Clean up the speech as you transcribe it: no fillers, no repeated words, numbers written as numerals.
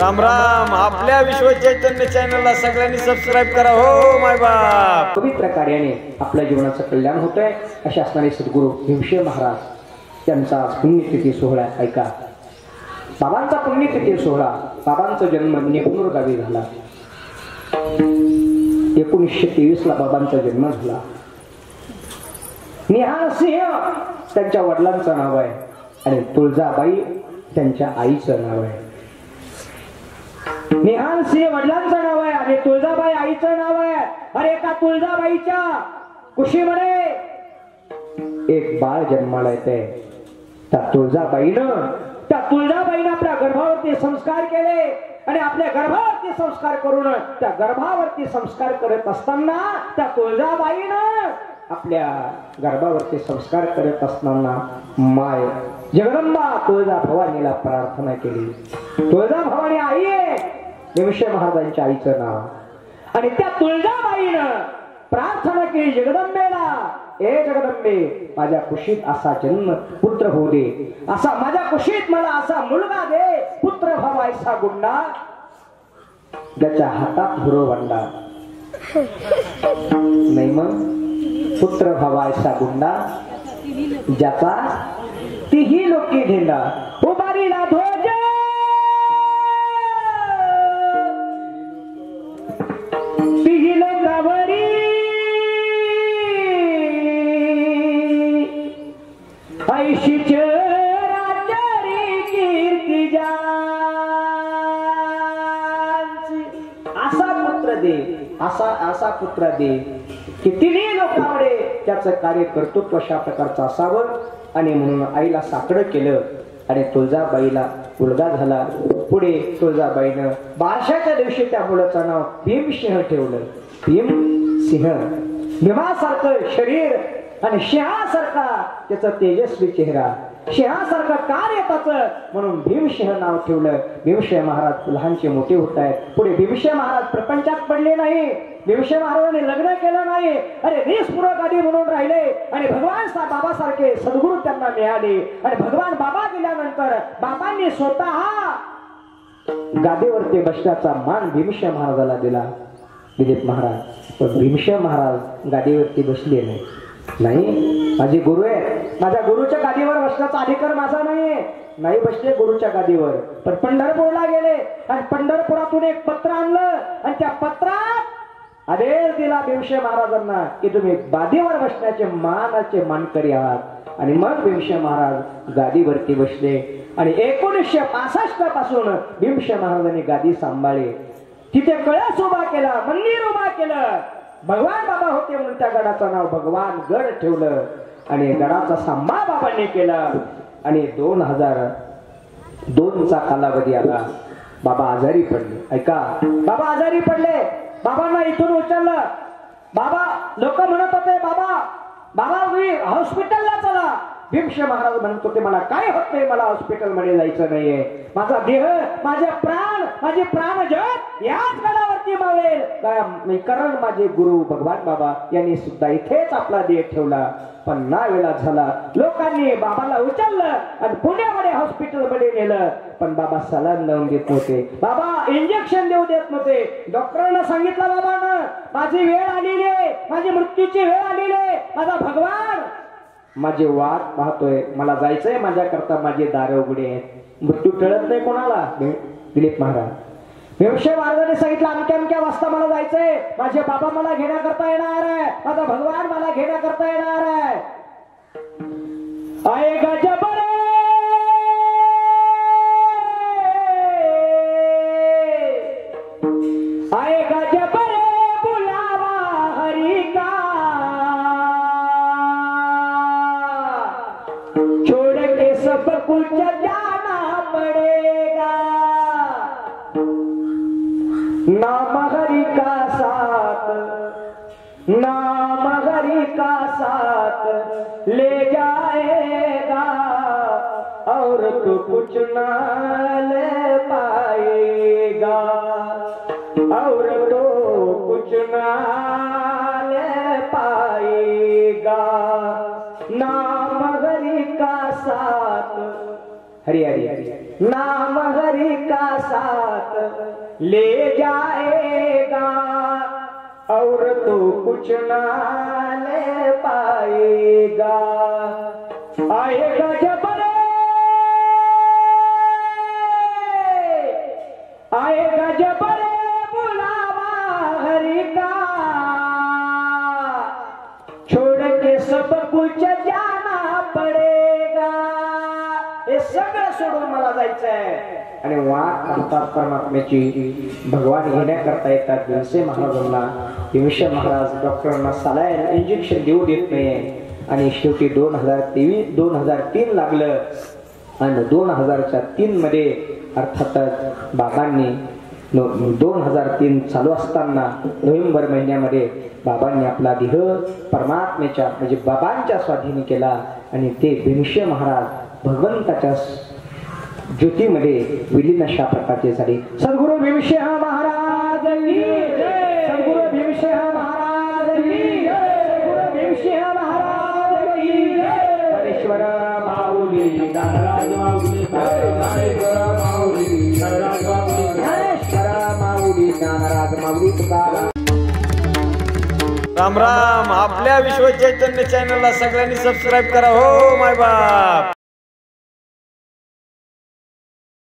राम राम. आपल्या विश्व चैतन्य चॅनलला सगळ्यांनी सबस्क्राईब करा हो माय बाप. पवित्र कार्याने आपल्या जीवनाचं कल्याण होतंय असे असणारे सद्गुरू भीमसेन महाराज यांचा पुण्यतिथी सोहळा ऐका. बाबांचा पुण्यतिथी सोहळा. बाबांचा जन्म नेकनूर गावी झाला. 1923 ला बाबांचा जन्म झाला. निहाल सिंह त्यांच्या वडिलांचं नाव आहे आणि तुळजाबाई त्यांच्या आईचं नाव आहे. निहाल सिंह वडिलांचं नाव आहे आणि तुळजाबाई आईचं नाव आहे. अरे एका तुळजाबाईच्या कुशीमध्ये एक बाळ जन्माला येते. त्या तुळजाबाईनं आपल्या गर्भावरती संस्कार केले आणि आपल्या गर्भावरती संस्कार करून त्या गर्भावरती संस्कार करत असताना त्या तुळजाबाईनं आपल्या गर्भावरती संस्कार करत असताना माय जगदंबा तुळजा भवानीला प्रार्थना केली. तुळजा भवानी आई आहे भीमसेन महाराजांच्या आईचं नाव. आणि त्या तुळजाबाईनं प्रार्थना केली जगदंबेला, ए जगदंबे माझ्या कुशीत असा जन्म पुत्र होऊ दे, असा माझ्या कुशीत मला असा मुलगा दे, पुत्र व्हावायचा गुंडा ज्याच्या हातात हिरोवंडा. नाही मग पुत्र व्हावायचा गुंडा ज्याचा तीही लोकी धेंडा. उभारीला ध्वज तीही लोकावरी ऐशीच राज्यारी कीर्ती असा पुत्र दे, असा पुत्र दे की तिन्ही लोकांकडे त्याचं कार्य कर्तृत्व अशा प्रकारचं असावं. आणि म्हणून आईला साकडं केलं आणि तुळजाबाईला मुलगा झाला. पुढे तुळजाबाईनं बारशाच्या दिवशी त्या मुलाचं नाव भीमसिंह ठेवलं. भीमसिंह, भीमासारखं शरीर आणि सिंहासारखा त्याचा तेजस्वी चेहरा, सिंहासारखं कार्य त्याचं, म्हणून भीमसिंह नाव ठेवलं. भीमसेन महाराज लहानचे मोठे होत आहेत. पुढे भीमसेन महाराज प्रपंचात पडले नाही. भीमसेन महाराजांनी लग्न केलं नाही. अरे निस्पृहकारी म्हणून राहिले आणि भगवान बाबासारखे सद्गुरू त्यांना मिळाले. आणि भगवान बाबा गेल्यानंतर बाबांनी स्वतः गादीवरती बसण्याचा मान भीमसेन महाराजाला दिला. दिलीप महाराज. पण भीमसेन महाराज गादीवरती बसले नाही. माझे गुरु आहे, माझ्या गुरुच्या गादीवर बसण्याचा अधिकार माझा नाही बसले गुरुच्या गादीवर. पण पंढरपूरला गेले आणि पंढरपुरातून एक पत्र आणलं आणि त्या पत्रात आदेश दिला भीमसेन महाराजांना की तुम्ही गादीवर बसण्याचे मानाचे मानकरी आहात. आणि मग भीमसेन महाराज गादीवरती बसले आणि 1965 पासून भीमसेन महाराजांनी गादी सांभाळली. तिथे कळस उभा केला, मंदिर उभा केलं. भगवान बाबा होते म्हणून त्या गडाचं नाव भगवान गड ठेवलं आणि गडाचा सांभाळ बाबांनी केला. आणि 2002चा कालावधी आला. बाबा आजारी पडले. ऐका, बाबा आजारी पडले. बाबांना इथून उचललं. बाबा लोक म्हणत होते बाबा हॉस्पिटलला चला. भीमसेन महाराज म्हणत होते मला काय होत नाही, मला हॉस्पिटल मध्ये जायचं नाहीये. माझा देह, माझे प्राण ज्योत याच गडावरती मावेल. कारण माझे गुरु भगवान बाबा यांनी सुद्धा इथेच आपला देह ठेवला. पण ना वेळा झाला. लोकांनी बाबाला उचललं आणि पुण्यामध्ये हॉस्पिटल मध्ये नेलं. पण बाबा सलाम लावून देत नव्हते. बाबा इंजेक्शन देऊ देत नव्हते. डॉक्टरांना सांगितलं बाबांना माझी वेळ आलेली आहे, माझी मृत्यूची वेळ आलेली आहे. माझा भगवान माझी वाट पाहतोय, मला जायचंय, माझ्याकरता माझे दार उघडे आहेत. मृत्यू टळत नाही कोणाला. दिलीप महाराज. भीमसेन महाराजांनी सांगितलं अमक्या वाजता मला जायचंय, माझे बाबा मला घेण्याकरता येणार आहे, माझा भगवान मला घेण्याकरता येणार आहे. आए गजब रे आए गजब रे बुलावा हरि का, छोड़ के सब कुछ जाना पड़ेगा. नाम हरि का साथ, नाम हरि का साथ ले जाएगा और तू कुछ ना ले पाएगा, और तो कुछ ना ले पाएगा. नाम हरि का साथ, हरि हरि हरि नाम हरि का साथ ले जाएगा और तो कुछ ना ले पाएगा। आएगा जब आएगा जब बुलावा हरि का, छोड़ के सब कुछ जाना पडेगा। हे सगळं सोडून मला जायचंय। आणि वाट पाहतात परमात्म्याची भगवान घेण्याकरता येतात भीमसेन महाराजांना। भीमसेन महाराज डॉक्टरांना सालाईन इंजेक्शन देऊ देत नाही आणि शेवटी 2003 लागलं आणि 2003 मध्ये अर्थातच बाबांनी 2003 चालू असताना नोव्हेंबर महिन्यामध्ये बाबांनी आपला देह परमात्म्याच्या म्हणजे बाबांच्या स्वाधीन केला आणि ते भीमसेन महाराज भगवंताच्या ज्योतीमध्ये विलीन अशा प्रकारचे झाले। सद्गुरु भीमसेन महाराज की जय, सद्गुरु भीमसेन महाराज की जय, सद्गुरु भीमसेन महाराज की जय। हरेश्वर माऊली नाराज माऊली हरेश्वर माऊली नाराज माऊली हरेश्वर माऊली नाराज माऊली तुकाराम। राम राम। आपल्या विश्व चैतन्य चॅनलला सगळ्यांनी सबस्क्राईब करा हो माय बाप।